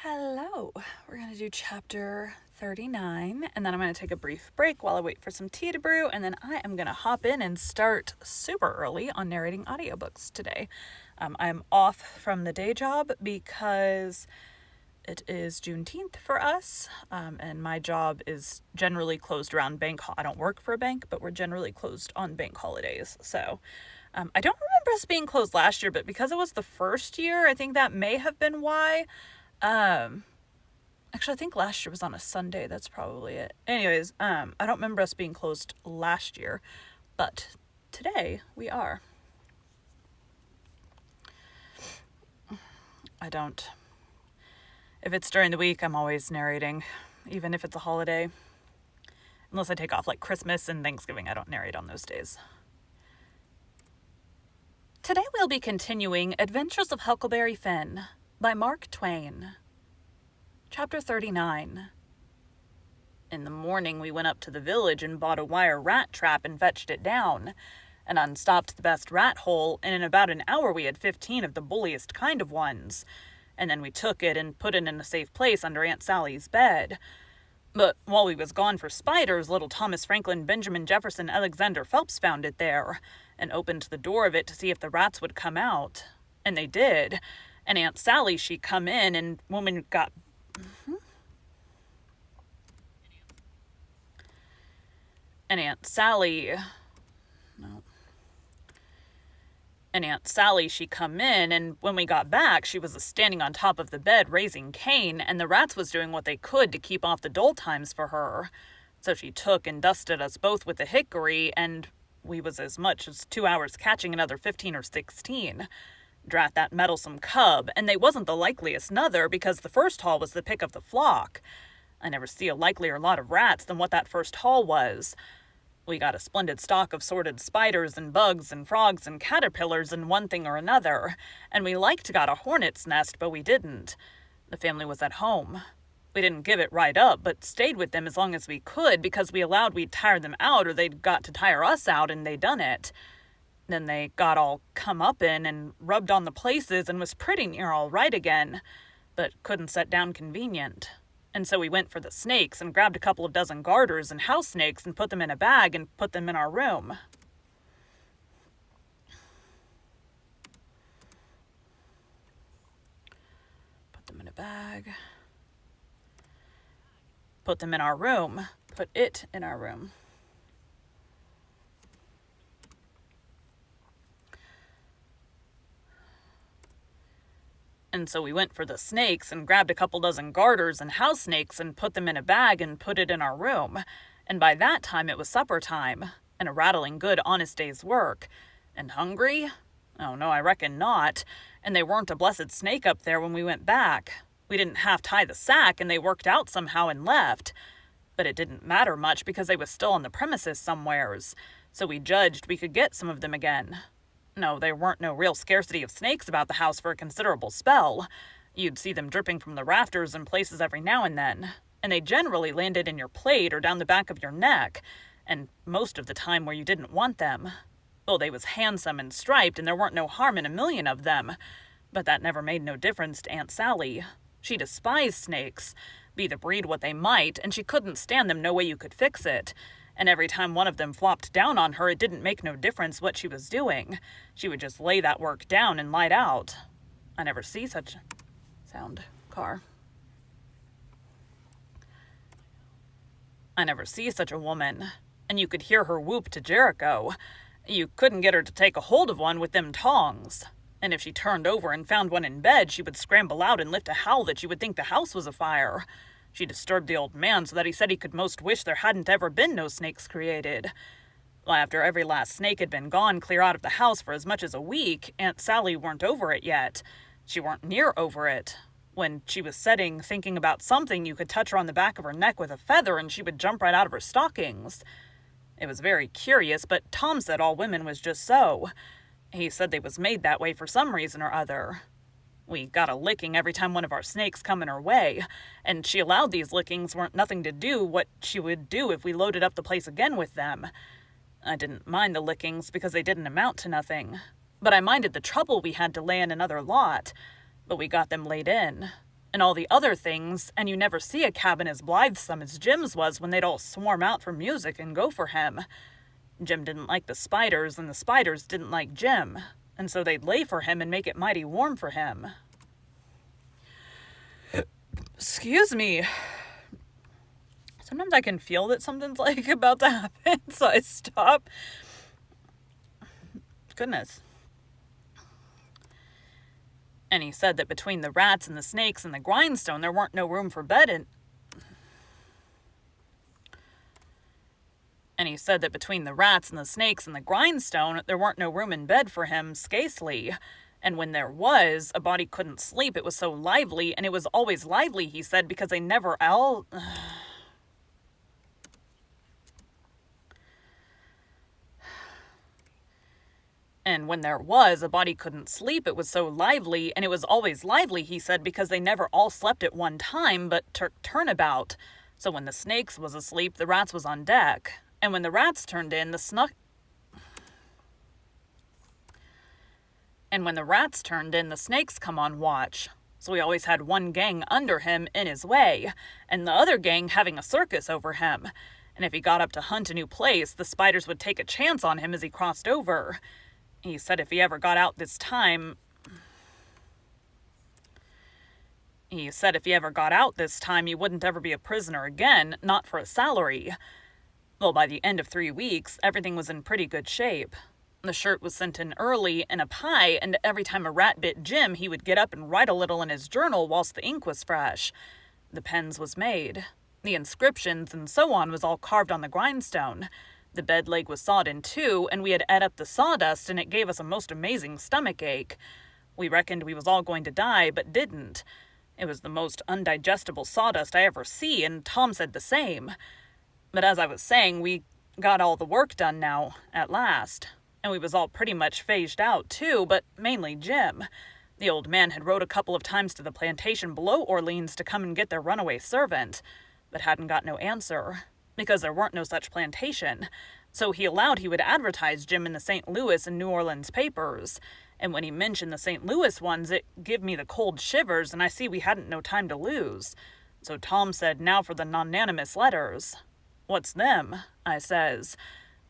Hello, we're going to do chapter 39, and then I'm going to take a brief break while I wait for some tea to brew, and then I am going to hop in and start super early on narrating audiobooks today. I'm off from the day job because it is Juneteenth for us, and my job is generally closed around I don't work for a bank, but we're generally closed on bank holidays, so I don't remember us being closed last year, but because it was the first year, I think that may have been why. Actually, I think last year was on a Sunday. That's probably it. Anyways, I don't remember us being closed last year, but today we are. If it's during the week, I'm always narrating, even if it's a holiday. Unless I take off like Christmas and Thanksgiving, I don't narrate on those days. Today we'll be continuing Adventures of Huckleberry Finn by Mark Twain. Chapter 39. In the morning we went up to the village and bought a wire rat trap and fetched it down, and unstopped the best rat hole, and in about an hour we had 15 of the bulliest kind of ones. And then we took it and put it in a safe place under Aunt Sally's bed. But while we was gone for spiders, little Thomas Franklin, Benjamin Jefferson, Alexander Phelps found it there, and opened the door of it to see if the rats would come out. And they did. And Aunt Sally, she come in, and woman got... And Aunt Sally, she come in, and when we got back, she was standing on top of the bed raising Cain, and the rats was doing what they could to keep off the dull times for her. So she took and dusted us both with the hickory, and we was as much as 2 hours catching another 15 or 16. Drat that meddlesome cub, and they wasn't the likeliest nother, because the first haul was the pick of the flock. I never see a likelier lot of rats than what that first haul was. We got a splendid stock of sorted spiders and bugs and frogs and caterpillars and one thing or another, and we liked got a hornet's nest, but we didn't. The family was at home. We didn't give it right up, but stayed with them as long as we could, because we allowed we'd tire them out or they'd got to tire us out, and they done it. Then they got all come up in and rubbed on the places and was pretty near all right again, but couldn't set down convenient. And so we went for the snakes and grabbed a couple of dozen garters and house snakes and put them in a bag and put them in our room. Put them in a bag. Put them in our room. Put it in our room. And so we went for the snakes and grabbed a couple dozen garters and house snakes and put them in a bag and put it in our room. And by that time it was supper time, and a rattling good honest day's work. And hungry? Oh no, I reckon not. And they weren't a blessed snake up there when we went back. We didn't half tie the sack, and they worked out somehow and left. But it didn't matter much, because they was still on the premises somewheres. So we judged we could get some of them again. No, there weren't no real scarcity of snakes about the house for a considerable spell. You'd see them dripping from the rafters in places every now and then, and they generally landed in your plate or down the back of your neck, and most of the time where you didn't want them. Oh, they was handsome and striped, and there weren't no harm in a million of them, but that never made no difference to Aunt Sally. She despised snakes, be the breed what they might, and she couldn't stand them no way you could fix it. And every time one of them flopped down on her, it didn't make no difference what she was doing. She would just lay that work down and light out. I never see such sound. Car. I never see such a woman. And you could hear her whoop to Jericho. You couldn't get her to take a hold of one with them tongs. And if she turned over and found one in bed, she would scramble out and lift a howl that you would think the house was afire. She disturbed the old man so that he said he could most wish there hadn't ever been no snakes created. Well, after every last snake had been gone clear out of the house for as much as a week, Aunt Sally weren't over it yet. She weren't near over it. When she was setting, thinking about something, you could touch her on the back of her neck with a feather and she would jump right out of her stockings. It was very curious, but Tom said all women was just so. He said they was made that way for some reason or other. We got a licking every time one of our snakes come in her way, and she allowed these lickings weren't nothing to do what she would do if we loaded up the place again with them. I didn't mind the lickings because they didn't amount to nothing, but I minded the trouble we had to lay in another lot, but we got them laid in. and all the other things, and you never see a cabin as blithesome as Jim's was when they'd all swarm out for music and go for him. Jim didn't like the spiders, and the spiders didn't like Jim, and so they'd lay for him and make it mighty warm for him. Excuse me. Sometimes I can feel that something's like about to happen, so I stop. Goodness. And he said that between the rats and the snakes and the grindstone, there weren't no room for bed in. And he said that between the rats and the snakes and the grindstone, there weren't no room in bed for him, scasely. And when there was, a body couldn't sleep. It was so lively, and it was always lively, he said, because they never all. And when there was, a body couldn't sleep. It was so lively, and it was always lively, he said, because they never all slept at one time, but turnabout. So when the snakes was asleep, the rats was on deck. And when the rats turned in, And when the rats turned in, the snakes come on watch. So he always had one gang under him in his way, and the other gang having a circus over him. And if he got up to hunt a new place, the spiders would take a chance on him as he crossed over. He said if he ever got out this time, he wouldn't ever be a prisoner again, not for a salary. Well, by the end of 3 weeks, everything was in pretty good shape. The shirt was sent in early, and a pie, and every time a rat bit Jim, he would get up and write a little in his journal whilst the ink was fresh. The pens was made. The inscriptions and so on was all carved on the grindstone. The bed leg was sawed in two, and we had ate up the sawdust, and it gave us a most amazing stomach ache. We reckoned we was all going to die, but didn't. It was the most undigestible sawdust I ever see, and Tom said the same. But as I was saying, we got all the work done now, at last. And we was all pretty much phased out, too, but mainly Jim. The old man had wrote a couple of times to the plantation below Orleans to come and get their runaway servant, but hadn't got no answer, because there weren't no such plantation. So he allowed he would advertise Jim in the St. Louis and New Orleans papers. And when he mentioned the St. Louis ones, it give me the cold shivers, and I see we hadn't no time to lose. So Tom said, now for the non-anonymous letters. What's them? I says.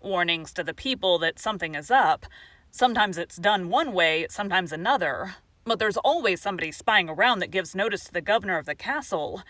Warnings to the people that something is up. Sometimes it's done one way, sometimes another. But there's always somebody spying around that gives notice to the governor of the castle.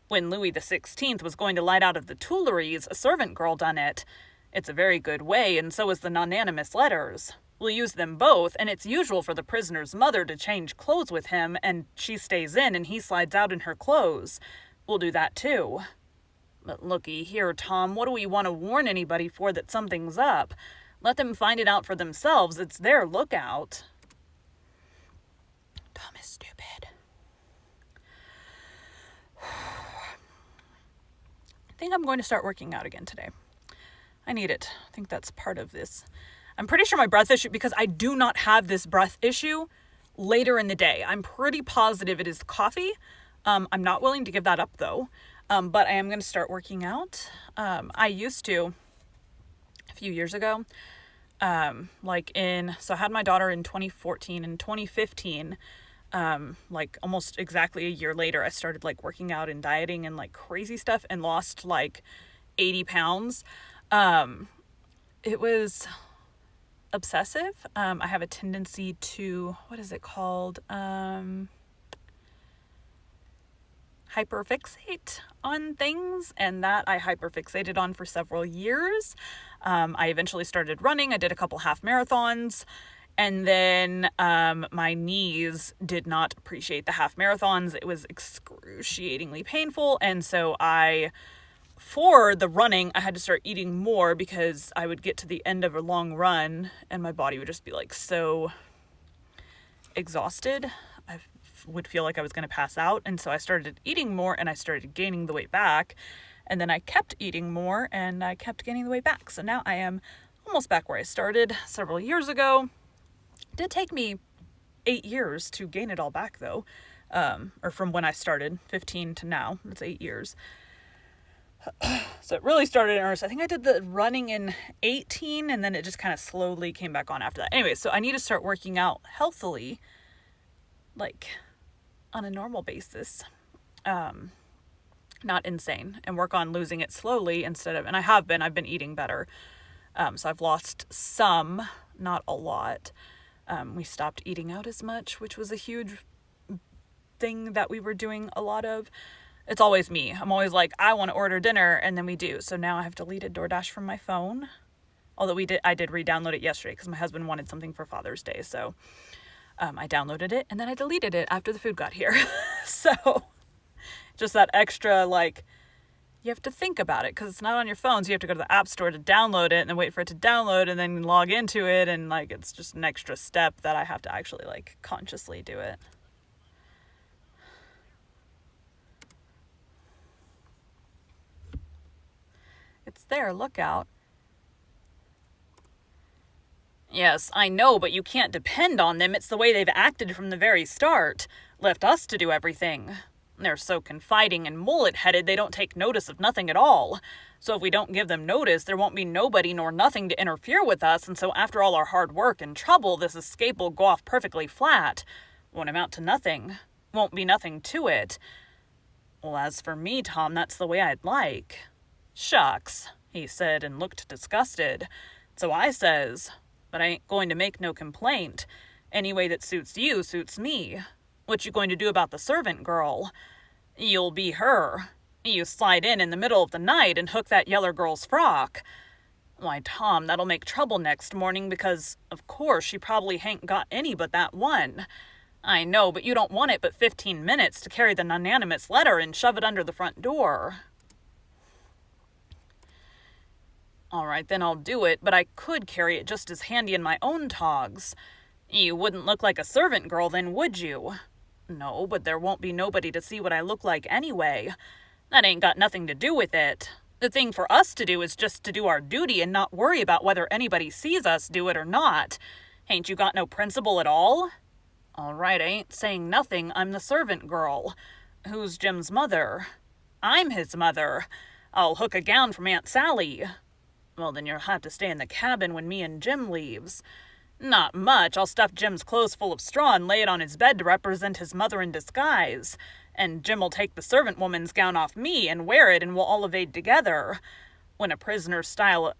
When Louis XVI was going to light out of the Tuileries, a servant girl done it. It's a very good way, and so is the non-anonymous letters. We'll use them both, and it's usual for the prisoner's mother to change clothes with him, and she stays in and he slides out in her clothes. We'll do that too. But looky here, Tom, what do we want to warn anybody for that something's up? Let them find it out for themselves. It's their lookout. Tom is stupid. I think I'm going to start working out again today. I need it. I think that's part of this. I'm pretty sure my breath issue, because I do not have this breath issue later in the day. I'm pretty positive it is coffee. I'm not willing to give that up though. But I am going to start working out. I used to, a few years ago, so I had my daughter in 2014 and 2015, almost exactly a year later, I started working out and dieting and crazy stuff and lost 80 pounds. It was obsessive. I have a tendency to, what is it called? Hyperfixate on things, and that I hyperfixated on for several years. I eventually started running. I did a couple half marathons, and then my knees did not appreciate the half marathons. It was excruciatingly painful, and so for the running, I had to start eating more because I would get to the end of a long run and my body would just be so exhausted. I would feel like I was going to pass out. And so I started eating more and I started gaining the weight back. And then I kept eating more and I kept gaining the weight back. So now I am almost back where I started several years ago. It did take me 8 years to gain it all back though. Or from when I started, 15 to now. That's 8 years. So it really started in earnest. I think I did the running in 18 and then it just kind of slowly came back on after that. Anyway, so I need to start working out healthily, on a normal basis. Not insane, and work on losing it slowly and I've been eating better. So I've lost some, not a lot. We stopped eating out as much, which was a huge thing that we were doing a lot of. It's always me. I'm always like, I want to order dinner, and then we do. So now I have deleted DoorDash from my phone. Although I did re-download it yesterday because my husband wanted something for Father's Day. So I downloaded it, and then I deleted it after the food got here. So just that extra, you have to think about it because it's not on your phone. So you have to go to the App Store to download it and then wait for it to download and then log into it. And it's just an extra step that I have to actually consciously do it. It's there, look out. Yes, I know, but you can't depend on them. It's the way they've acted from the very start. Left us to do everything. They're so confiding and mullet-headed they don't take notice of nothing at all. So if we don't give them notice, there won't be nobody nor nothing to interfere with us, and so after all our hard work and trouble, this escape will go off perfectly flat. Won't amount to nothing. Won't be nothing to it. Well, as for me, Tom, that's the way I'd like. Shucks, he said and looked disgusted. So I says, but I ain't going to make no complaint. Any way that suits you suits me. What you going to do about the servant girl? You'll be her. You slide in the middle of the night and hook that yeller girl's frock. Why, Tom, that'll make trouble next morning because, of course, she probably hain't got any but that one. I know, but you don't want it but 15 minutes to carry the anonymous letter and shove it under the front door. All right, then I'll do it, but I could carry it just as handy in my own togs. You wouldn't look like a servant girl then, would you? No, but there won't be nobody to see what I look like anyway. That ain't got nothing to do with it. The thing for us to do is just to do our duty and not worry about whether anybody sees us do it or not. Hain't you got no principle at all? All right, I ain't saying nothing. I'm the servant girl. Who's Jim's mother? I'm his mother. I'll hook a gown from Aunt Sally. Well, then you'll have to stay in the cabin when me and Jim leaves. Not much. I'll stuff Jim's clothes full of straw and lay it on his bed to represent his mother in disguise. And Jim'll take the servant woman's gown off me and wear it, and we'll all evade together. When a prisoner of style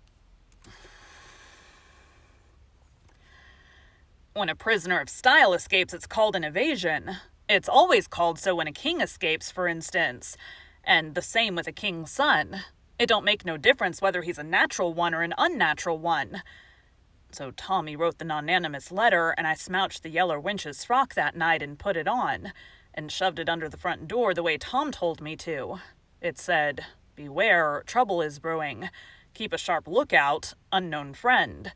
escapes, it's called an evasion. It's always called so when a king escapes, for instance. And the same with a king's son. It don't make no difference whether he's a natural one or an unnatural one. So Tommy wrote the anonymous letter, and I smouched the yeller wench's frock that night and put it on, and shoved it under the front door the way Tom told me to. It said, "Beware, trouble is brewing. Keep a sharp lookout, unknown friend."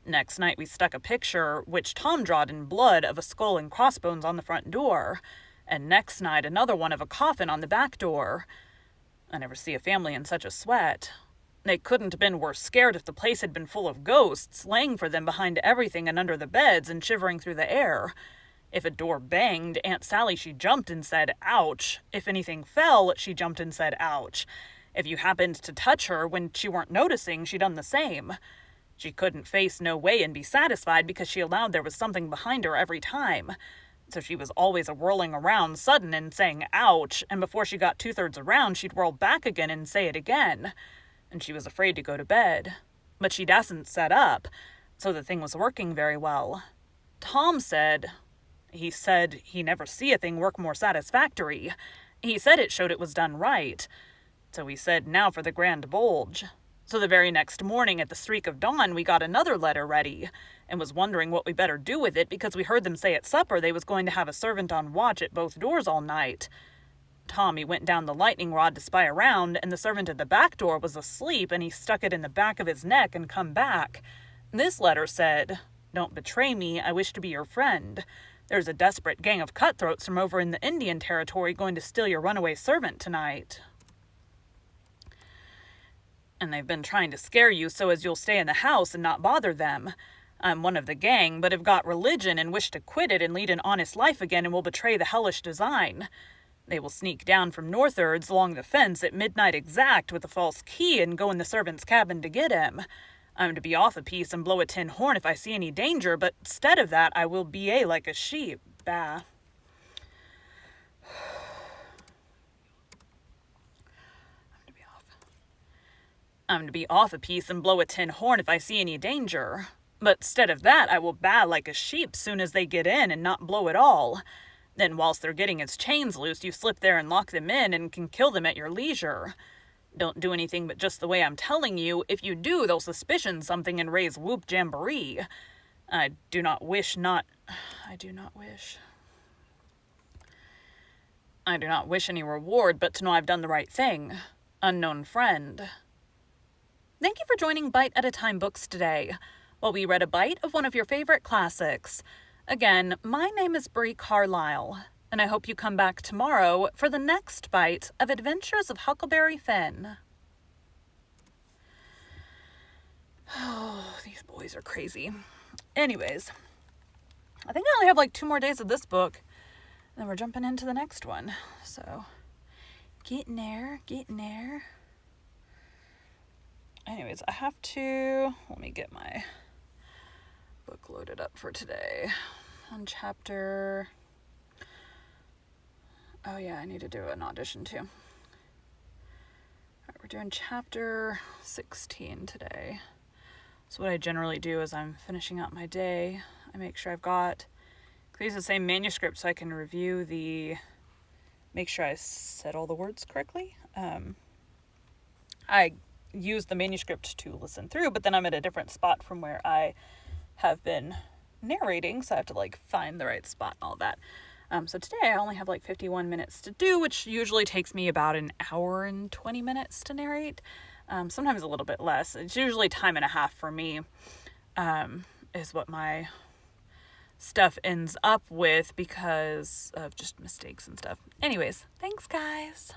Next night we stuck a picture, which Tom drawed in blood, of a skull and crossbones on the front door, and next night another one of a coffin on the back door. I never see a family in such a sweat. They couldn't have been worse scared if the place had been full of ghosts, laying for them behind everything and under the beds and shivering through the air. If a door banged, Aunt Sally, she jumped and said, "Ouch." If anything fell, she jumped and said, "Ouch." If you happened to touch her when she weren't noticing, she done the same. She couldn't face no way and be satisfied because she allowed there was something behind her every time. So she was always a-whirling around sudden and saying, "Ouch," and before she got 2/3 around, she'd whirl back again and say it again. And she was afraid to go to bed. But she dasn't set up, so the thing was working very well. Tom said he never see a thing work more satisfactory. He said it showed it was done right. So he said, now for the grand bulge. So the very next morning at the streak of dawn, we got another letter ready, and was wondering what we better do with it because we heard them say at supper they was going to have a servant on watch at both doors all night. Tommy went down the lightning rod to spy around, and the servant at the back door was asleep, and he stuck it in the back of his neck and come back. This letter said, "Don't betray me, I wish to be your friend. There's a desperate gang of cutthroats from over in the Indian Territory going to steal your runaway servant tonight. And they've been trying to scare you so as you'll stay in the house and not bother them. I'm one of the gang, but have got religion and wish to quit it and lead an honest life again and will betray the hellish design. They will sneak down from northards along the fence at midnight exact with a false key and go in the servant's cabin to get him. I'm to be off a piece and blow a tin horn if I see any danger, but 'stead of that I will be like a sheep. Bah. I'm to be off a piece and blow a tin horn if I see any danger. But instead of that, I will baa like a sheep soon as they get in and not blow at all. Then whilst they're getting its chains loose, you slip there and lock them in and can kill them at your leisure. Don't do anything but just the way I'm telling you. If you do, they'll suspicion something and raise whoop jamboree. I do not wish any reward, but to know I've done the right thing. Unknown friend. Thank you for joining Bite at a Time Books today, while we read a bite of one of your favorite classics. Again, my name is Bree Carlile, and I hope you come back tomorrow for the next bite of Adventures of Huckleberry Finn. Oh, these boys are crazy. Anyways, I think I only have like 2 more days of this book, and then we're jumping into the next one. So, getting there. Anyways, I have to, let me get my book loaded up for today. On chapter, oh yeah, I need to do an audition too. All right, we're doing chapter 16 today. So what I generally do is I'm finishing up my day. I make sure I've got, use the same manuscript so I can review make sure I said all the words correctly. I use the manuscript to listen through, but then I'm at a different spot from where I have been narrating, so I have to find the right spot and all that. So today I only have 51 minutes to do, which usually takes me about an hour and 20 minutes to narrate. Sometimes a little bit less. It's usually time and a half for me, is what my stuff ends up with because of just mistakes and stuff. Anyways, thanks guys.